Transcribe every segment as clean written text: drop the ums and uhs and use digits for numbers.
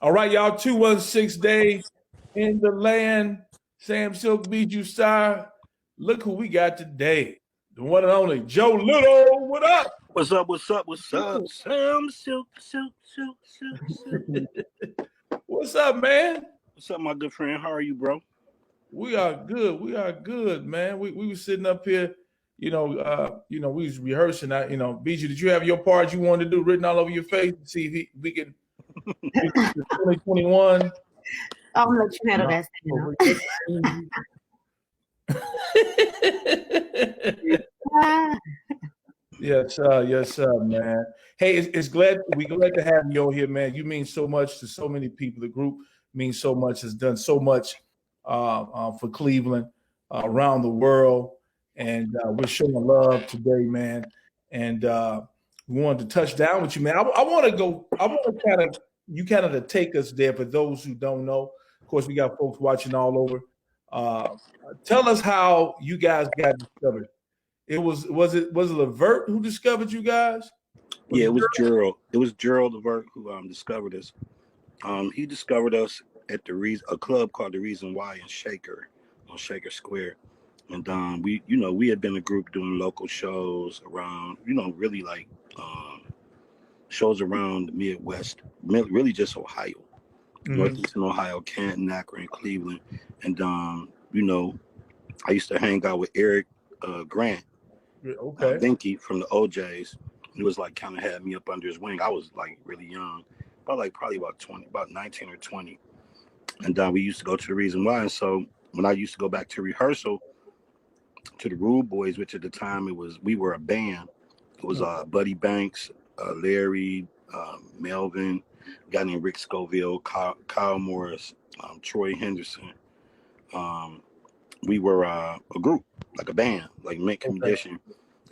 All right, y'all. 216 day in the land. Sam Silk beat you, star. Look who we got today. The one and only Joe Little. What up? What's up? What's up? What's up? Sam Silk, Silk, Silk, Silk, Silk. What's up, man? What's up, my good friend? How are you, bro? We are good. We are good, man. We were sitting up here, we was rehearsing. Bijou, did you have your part you wanted to do written all over your face? See if we can 2021. I'm gonna let you handle that. Yes, man. Hey, we're glad to have you on here, man. You mean so much to so many people. The group means so much, has done so much for Cleveland, around the world, and we're showing love today, man. And we wanted to touch down with you, man. I want to kind of to take us there for those who don't know. Of course, we got folks watching all over. Tell us how you guys got discovered. Was it Levert who discovered you guys? It was Gerald. It was Gerald Levert who discovered us. He discovered us at a club called The Reason Why in Shaker, on Shaker Square. And we had been a group doing local shows around, really like shows around the Midwest, really just Ohio, Northeastern Ohio, Canton, Akron, Cleveland. And I used to hang out with Eric Grant, Vinky from the OJs. He was like kind of had me up under his wing. I was like really young, probably about 19 or 20. And we used to go to The Reason Why. And so when I used to go back to rehearsal to the Rude Boys, which at the time we were a band. It was Buddy Banks, Larry, Melvin, a guy named Rick Scoville, Kyle Morris, Troy Henderson. We were a group, like a band, like mint condition.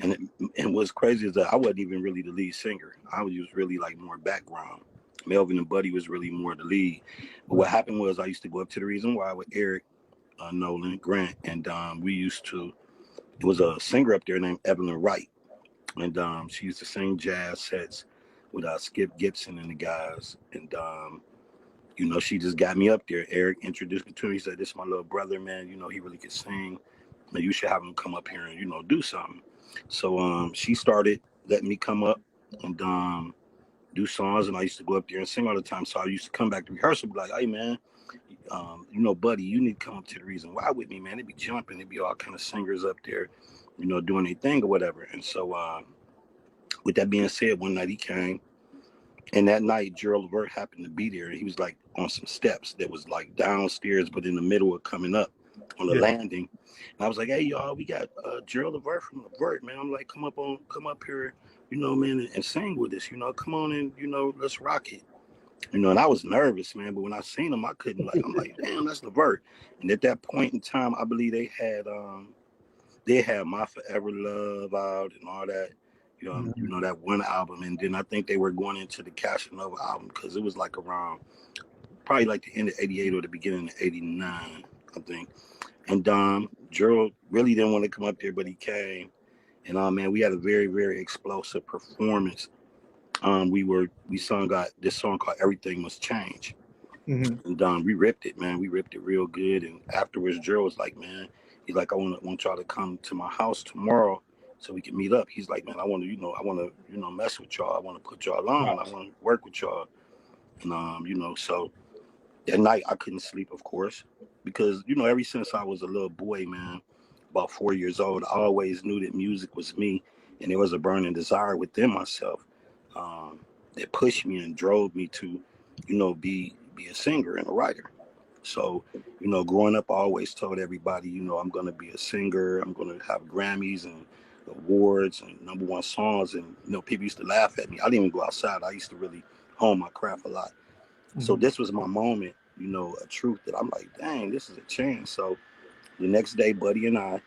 And what's crazy is that I wasn't even really the lead singer. I was just really like more background. Melvin and Buddy was really more the lead. But what happened was I used to go up to The Reason Why with Eric Nolan Grant, and it was a singer up there named Evelyn Wright, and she used to sing jazz sets with Skip Gibson and the guys, and she just got me up there. Eric introduced me to him. He said, "This is my little brother, man. He really could sing. You should have him come up here and do something." So she started letting me come up and do songs, and I used to go up there and sing all the time. So I used to come back to rehearsal, be like, "Hey, man, Buddy, you need to come up to The Reason Why with me, man. It'd be jumping. It'd be all kind of singers up there, doing their thing or whatever." And so with that being said, one night he came, and that night Gerald Levert happened to be there. He was like on some steps that was like downstairs, but in the middle of coming up on the landing. And I was like, "Hey, y'all, we got Gerald Levert from Levert, man." I'm like, come up here, man, and sing with us. Come on and, let's rock it. And I was nervous, man, but when I seen him, I'm like, damn, that's Levert. And at that point in time, I believe they had My Forever Love out and all that, that one album. And then I think they were going into the Casanova album, because it was like around probably like the end of 88 or the beginning of 89, I think. And Gerald really didn't want to come up there, but he came. And man, we had a very, very explosive performance. We sung this song called Everything Must Change. And we ripped it, man. We ripped it real good. And afterwards, Gerald was like, man, he's like, I want y'all to come to my house tomorrow so we can meet up. He's like, man, I want to mess with y'all. I want to put y'all on. I want to work with y'all. And so that night I couldn't sleep, of course, because ever since I was a little boy, man, about 4 years old, I always knew that music was me, and there was a burning desire within myself that pushed me and drove me to, be a singer and a writer. So, growing up, I always told everybody, I'm going to be a singer. I'm going to have Grammys and awards and #1 songs. And, people used to laugh at me. I didn't even go outside. I used to really hone my craft a lot. So this was my moment, a truth that I'm like, dang, this is a chance. So the next day, Buddy and I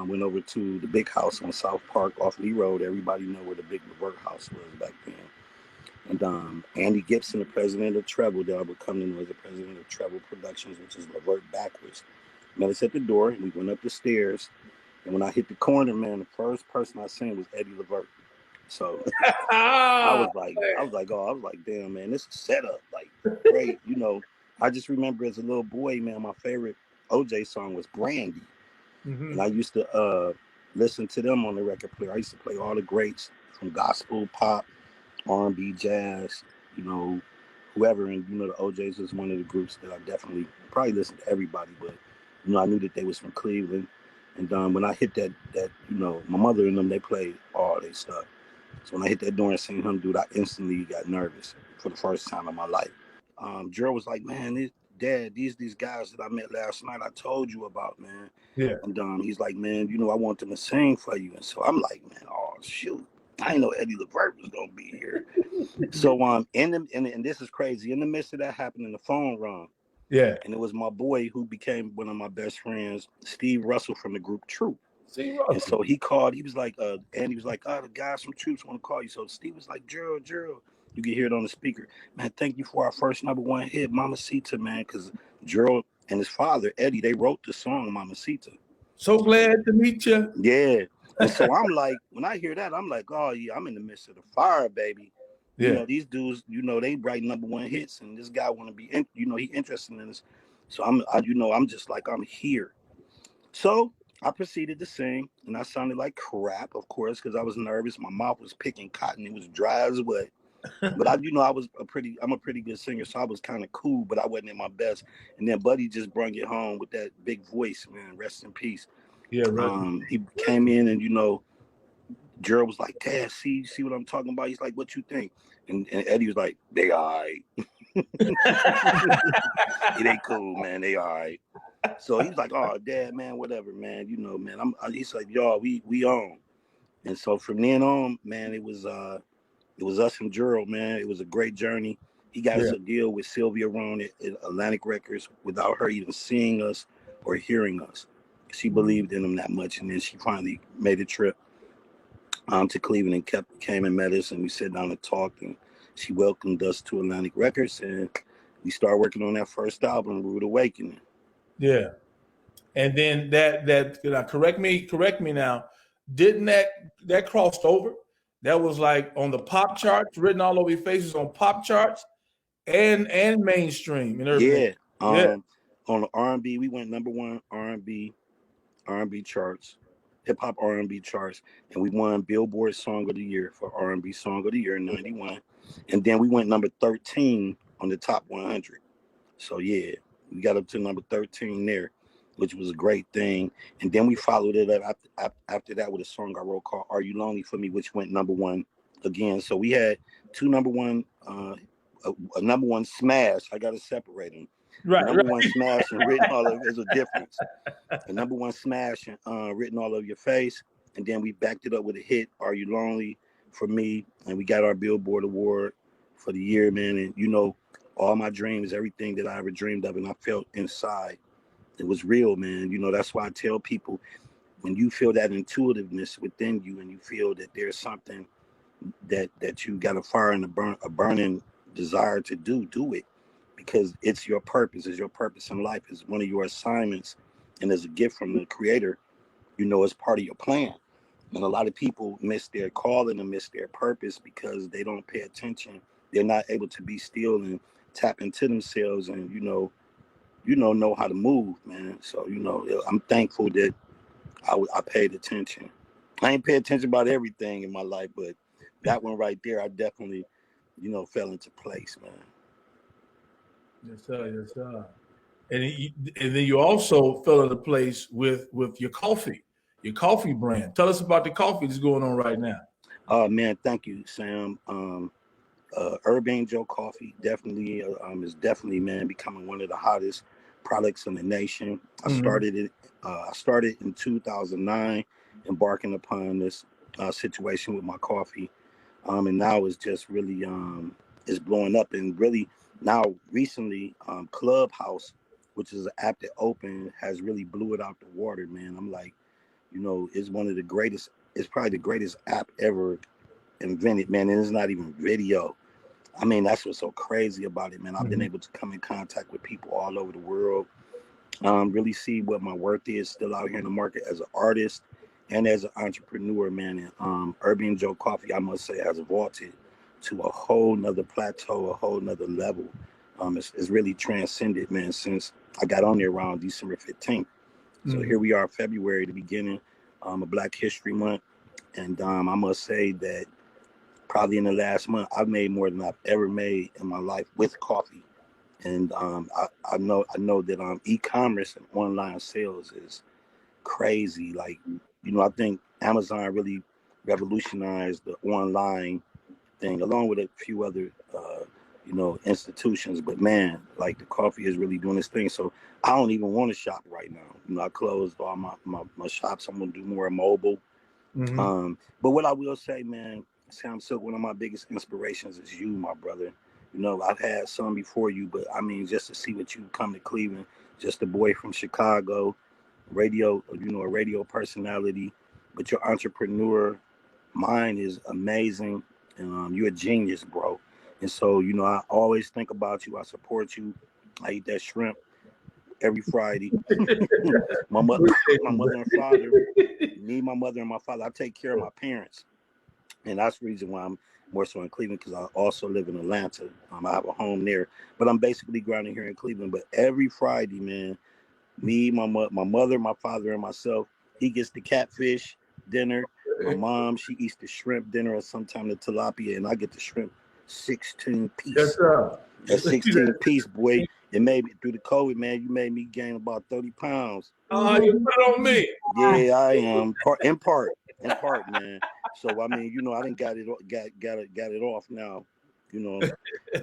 went over to the big house on South Park off Lee Road. Everybody know where the big Levert house was back then. And Andy Gibson, the president of Treble, that I would come to know as the president of Treble Productions, which is Levert backwards, met us at the door, and we went up the stairs. And when I hit the corner, man, the first person I seen was Eddie Levert. So I Ah, was like, damn, man, this is set up like great. I just remember as a little boy, man, my favorite OJ song was Brandy. And I used to listen to them on the record player. I used to play all the greats from gospel, pop, R&B, jazz, whoever. And, the OJs is one of the groups that I definitely probably listened to everybody. But, I knew that they was from Cleveland. And when I hit that, my mother and them, they played all their stuff. So when I hit that door and seen him do it, I instantly got nervous for the first time in my life. Gerald was like, man, Dad, these guys that I met last night, I told you about, man. yeah. And he's like, man, I want them to sing for you. And so I'm like, man, oh shoot, I didn't know Eddie LeVert was gonna be here. So and this is crazy. In the midst of that happening, the phone rung. Yeah. And it was my boy who became one of my best friends, Steve Russell from the group Troop. See, And so he called. He was like, and he was like, the guys from Troops want to call you. So Steve was like, Gerald, you can hear it on the speaker. Man, thank you for our first #1 hit, Mamacita, man. Because Gerald and his father, Eddie, they wrote the song Mamacita. So glad to meet you. Yeah. And so I'm like, when I hear that, I'm like, oh yeah, I'm in the midst of the fire, baby. Yeah. These dudes, they write #1 hits, and this guy want to be, he interested in this. So I'm just like, I'm here. So I proceeded to sing, and I sounded like crap, of course, because I was nervous. My mouth was picking cotton; it was dry as wet. But I'm a pretty good singer, so I was kind of cool, but I wasn't at my best. And then Buddy just brought it home with that big voice, man. Rest in peace. Yeah, right. He came in, and Gerald was like, Dad, see what I'm talking about? He's like, what you think? And Eddie was like, they all right. It ain't cool, man. They all right. So he was like, oh, Dad, man, whatever, man. Man. He's like, y'all, we on. And so from then on, man, it was us and Gerald, man. It was a great journey. He got us a deal with Sylvia Rohn at Atlantic Records without her even seeing us or hearing us. She believed in him that much, and then she finally made a trip to Cleveland and came and met us, and we sat down and talked, and she welcomed us to Atlantic Records, and we started working on that first album, Rude Awakening. Yeah. And then that correct me now, didn't that crossed over? That was like on the pop charts, written all over your faces on pop charts and mainstream and everything. Yeah. On the R&B, we went #1 R&B charts, hip hop R&B charts, and we won Billboard Song of the Year for R&B Song of the Year in '91, and then we went number 13 on the top 100. So yeah, we got up to number 13 there, which was a great thing. And then we followed it up after that with a song I wrote called "Are You Lonely for Me," which went #1 again. So we had two #1, a #1 smash. I got to separate them. Right. #1 smash and written all over. There's a difference. A #1 smash and written all over your face, and then we backed it up with a hit, "Are You Lonely for Me," and we got our Billboard Award for the year, man. And all my dreams, everything that I ever dreamed of, and I felt inside, it was real, man. That's why I tell people, when you feel that intuitiveness within you, and you feel that there's something that you got a fire and a burning desire to do it, because it's your purpose. It's your purpose in life. It's one of your assignments, and as a gift from the Creator, it's part of your plan. And a lot of people miss their calling and miss their purpose because they don't pay attention. They're not able to be still and tap into themselves and know how to move, man. So I'm thankful that I paid attention. I ain't paid attention about everything in my life, but that one right there, I definitely fell into place, man. Yes, sir. Yes, sir. And then you also fell into place with your coffee brand. Tell us about the coffee that's going on right now. Oh man, thank you, Sam. Urban Joe Coffee definitely is definitely, man, becoming one of the hottest products in the nation. I started it. I started in 2009, embarking upon this situation with my coffee, and now it's just really it's blowing up. And really now recently, Clubhouse, which is an app that opened, has really blew it out the water, man. I'm like, it's one of the greatest. It's probably the greatest app ever invented, man. And it's not even video. I mean, that's what's so crazy about it, man. I've been able to come in contact with people all over the world, really see what my worth is still out here in the market as an artist, and as an entrepreneur, man. And Urban Joe Coffee, I must say, has vaulted to a whole nother plateau, a whole nother level. It's really transcended, man, since I got on there around December 15th. So here we are, February, the beginning of Black History Month. And I must say that probably in the last month, I've made more than I've ever made in my life with coffee. And I know that e-commerce and online sales is crazy. Like, I think Amazon really revolutionized the online thing, along with a few other, institutions. But man, like the coffee is really doing this thing. So I don't even want to shop right now. I closed all my shops. I'm gonna do more mobile. But what I will say, man, Sam Silk, one of my biggest inspirations is you, my brother. I've had some before you, but I mean, just to see what you come to Cleveland, just a boy from Chicago, radio, a radio personality, but your entrepreneur mind is amazing, and you're a genius, bro. And so, I always think about you. I support you. I eat that shrimp every Friday. my mother and father, my mother and my father, I take care of my parents. And that's the reason why I'm more so in Cleveland, because I also live in Atlanta. I have a home there, but I'm basically grounded here in Cleveland. But every Friday, man, me, my mother, my father, and myself, he gets the catfish dinner. My mom, she eats the shrimp dinner, or sometimes the tilapia, and I get the shrimp 16 piece. Yes, sir. That 16 piece, boy. It made me, through the COVID, man, you made me gain about 30 pounds. Oh, you put it on me. Yeah, I am. In part, man. So I mean, I didn't got it off now,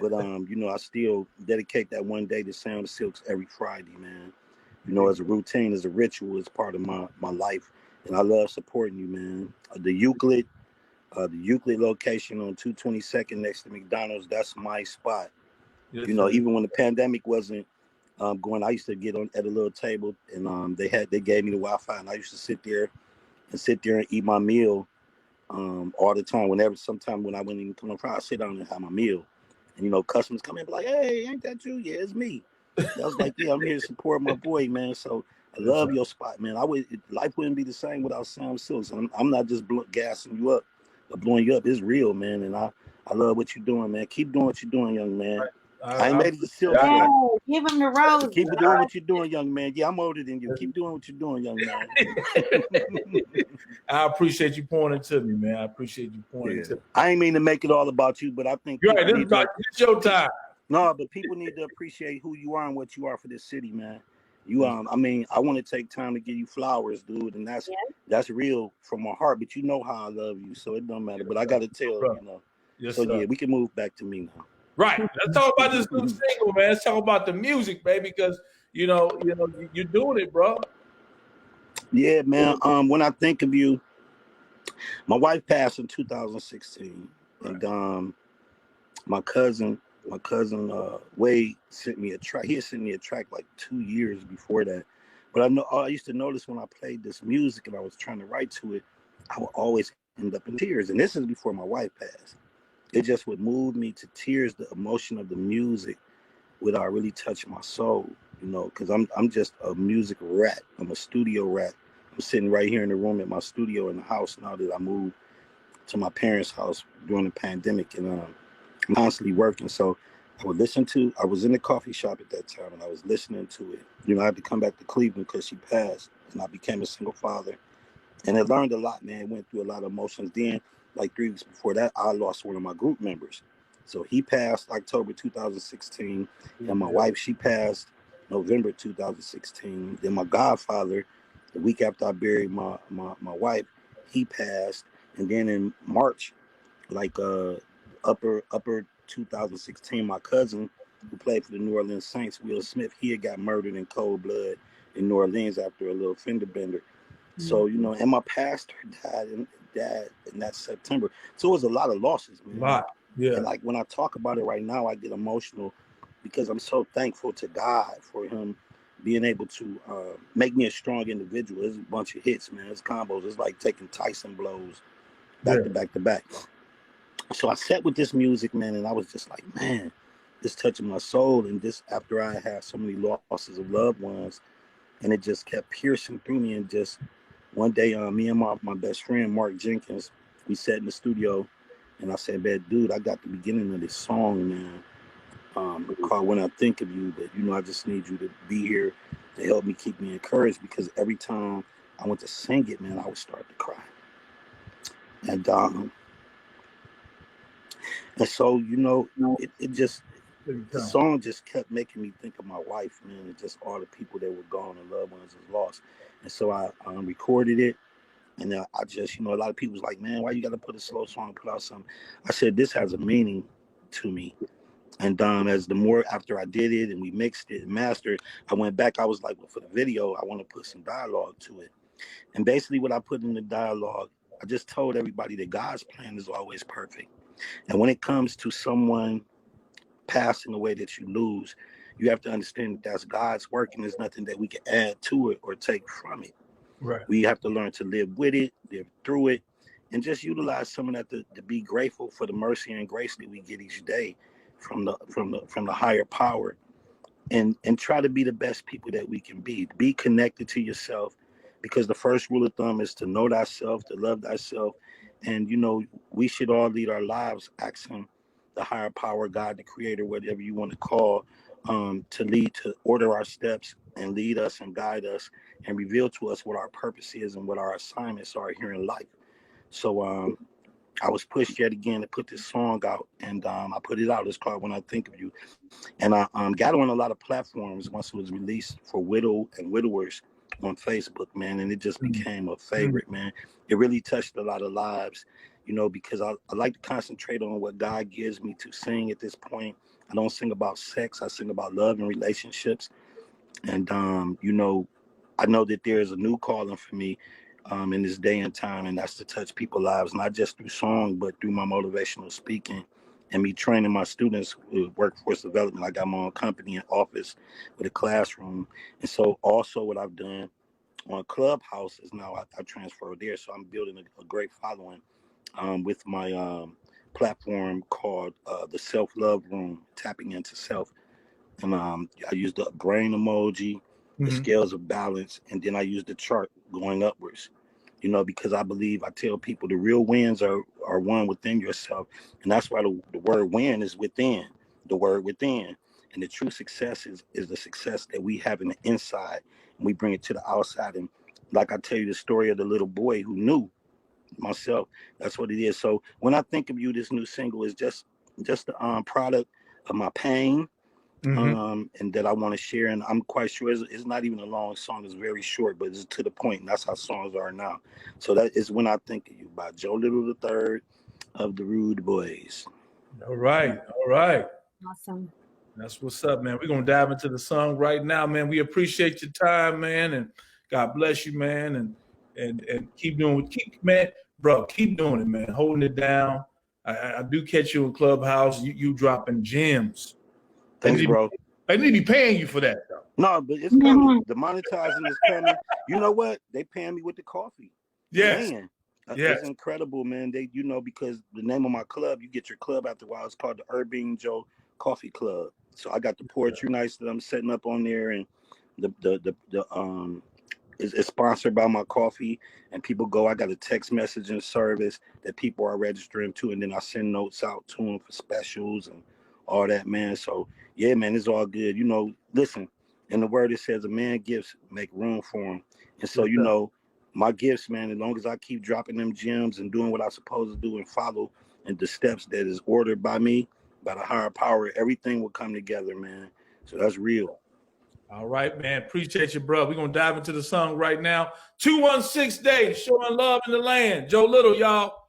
but I still dedicate that one day to Sound of Silks every Friday, man. As a routine, as a ritual, as part of my life, and I love supporting you, man. The Euclid location on 222nd next to McDonald's, that's my spot. Yes, Even when the pandemic wasn't going, I used to get on at a little table, and they gave me the Wi-Fi, and I used to sit there and eat my meal all the time. Sometime when I wouldn't even come on Friday, I sit down and have my meal, and customers come in and be like, "Hey, ain't that you? Yeah, it's me." I was like, "Yeah, I'm here to support my boy, man." So I love your spot, man. Life wouldn't be the same without Sam Silks. I'm not just gassing you up or blowing you up. It's real, man, and I love what you're doing, man. Keep doing what you're doing, young man. I ain't made it to Silk yet. Give him the rose. Keep doing what you're doing, young man. Yeah, I'm older than you. Keep doing what you're doing, young man. I appreciate you pointing to me, man. I appreciate you pointing to me. I ain't mean to make it all about you, but I think you're right. It's your time. No, but people need to appreciate who you are and what you are for this city, man. I mean, I want to take time to give you flowers, dude, and that's real from my heart. But you know how I love you, so it don't matter. But I got to tell you, Yes, so sir. yeah, we can move back to me now. Right. Let's talk about this new single, man. Let's talk about the music, baby, because you're doing it, bro. Yeah, man. When I think of you, my wife passed in 2016, and my cousin Wade sent me a track. He had sent me a track like 2 years before that. But I used to notice when I played this music and I was trying to write to it, I would always end up in tears. And this is before my wife passed. It just would move me to tears. The emotion of the music would really touch my soul, because I'm just a music rat. I'm a studio rat. I'm sitting right here in the room at my studio in the house now that I moved to my parents' house during the pandemic, and I'm constantly working. So I was in the coffee shop at that time, and I was listening to it. I had to come back to Cleveland because she passed, and I became a single father. And I learned a lot, man. Went through a lot of emotions. Then, like 3 weeks before that, I lost one of my group members. So he passed October 2016, and my wife, she passed November 2016. Then my godfather, the week after I buried my wife, he passed. And then in March, like upper 2016, my cousin who played for the New Orleans Saints, Will Smith, he had got murdered in cold blood in New Orleans after a little fender bender. So, and my pastor died in that September. So it was a lot of losses, man. Wow. Yeah. And like when I talk about it right now, I get emotional because I'm so thankful to God for him being able to make me a strong individual. There's a bunch of hits, man. It's combos. It's like taking Tyson blows back to back to back. So I sat with this music, man, and I was just like, man, it's touching my soul. And this after I had so many losses of loved ones, and it just kept piercing through me and just One day, me and my best friend, Mark Jenkins, we sat in the studio, and I said, man, dude, I got the beginning of this song, man, called When I Think of You, but, I just need you to be here to help me keep me encouraged, because every time I went to sing it, man, I would start to cry. And so, it just, the song just kept making me think of my wife, man, and just all the people that were gone and loved ones was lost. And so I recorded it. And then I just, a lot of people was like, man, why you got to put a slow song and put out something? I said, this has a meaning to me. And as the more after I did it and we mixed it and mastered, I went back. I was like, well, for the video, I want to put some dialogue to it. And basically what I put in the dialogue, I just told everybody that God's plan is always perfect. And when it comes to someone passing away that you lose, you have to understand that that's God's work, and there's nothing that we can add to it or take from it. Right. We have to learn to live with it, live through it, and just utilize some of that to be grateful for the mercy and grace that we get each day from the higher power, and try to be the best people that we can be. Be connected to yourself, because the first rule of thumb is to know thyself, to love thyself, and we should all lead our lives asking the higher power, God, the creator, whatever you want to call, to order our steps and lead us and guide us and reveal to us what our purpose is and what our assignments are here in life. So I was pushed yet again to put this song out, and I put it out. It's called When I Think of You. And I got on a lot of platforms once it was released for widow and widowers on Facebook, man, and it just became a favorite, man. It really touched a lot of lives, because I like to concentrate on what God gives me to sing at this point. I don't sing about sex. I sing about love and relationships. And, I know that there's a new calling for me in this day and time, and that's to touch people's lives, not just through song, but through my motivational speaking and me training my students with workforce development. I got my own company and office with a classroom. And so also what I've done on Clubhouse is now I transferred there. So I'm building a great following with my platform called the Self-Love Room, Tapping Into Self. And I use the brain emoji, the scales of balance, and then I use the chart going upwards, because I tell people the real wins are won within yourself. And that's why the word win is within, the word within. And the true success is the success that we have in the inside, and we bring it to the outside. And like I tell you the story of the little boy who knew myself, that's what it is. So When I Think of You, this new single is just the product of my pain. And that I want to share, and I'm quite sure it's not even a long song. It's very short, but it's to the point, and that's how songs are now. So that is When I Think of You by Joe Little III of the Rude Boys. All right. Awesome. That's what's up, man. We're gonna dive into the song right now, man. We appreciate your time, man, and God bless you, man, and keep doing keep doing it, man. Holding it down. I do catch you in Clubhouse. You dropping gems. Thanks, bro. They need to be paying you for that, though. No, but it's coming. The monetizing is coming. You know what? They paying me with the coffee. Yes. Man, yes. It's incredible, man. They, because the name of my club, you get your club after a while. It's called the Urbane Joe Coffee Club. So I got the poetry nights that I'm setting up on there, and it's sponsored by my coffee, and people go. I got a text messaging service that people are registering to, and then I send notes out to them for specials and all that, man. So yeah, man, it's all good. Listen, in the word it says, a man gifts make room for him. And so, my gifts, man, as long as I keep dropping them gems and doing what I'm supposed to do and follow in the steps that is ordered by me, by the higher power, everything will come together, man. So that's real. All right, man. Appreciate you, bro. We're going to dive into the song right now. 216 Days, showing love in the land. Joe Little, y'all.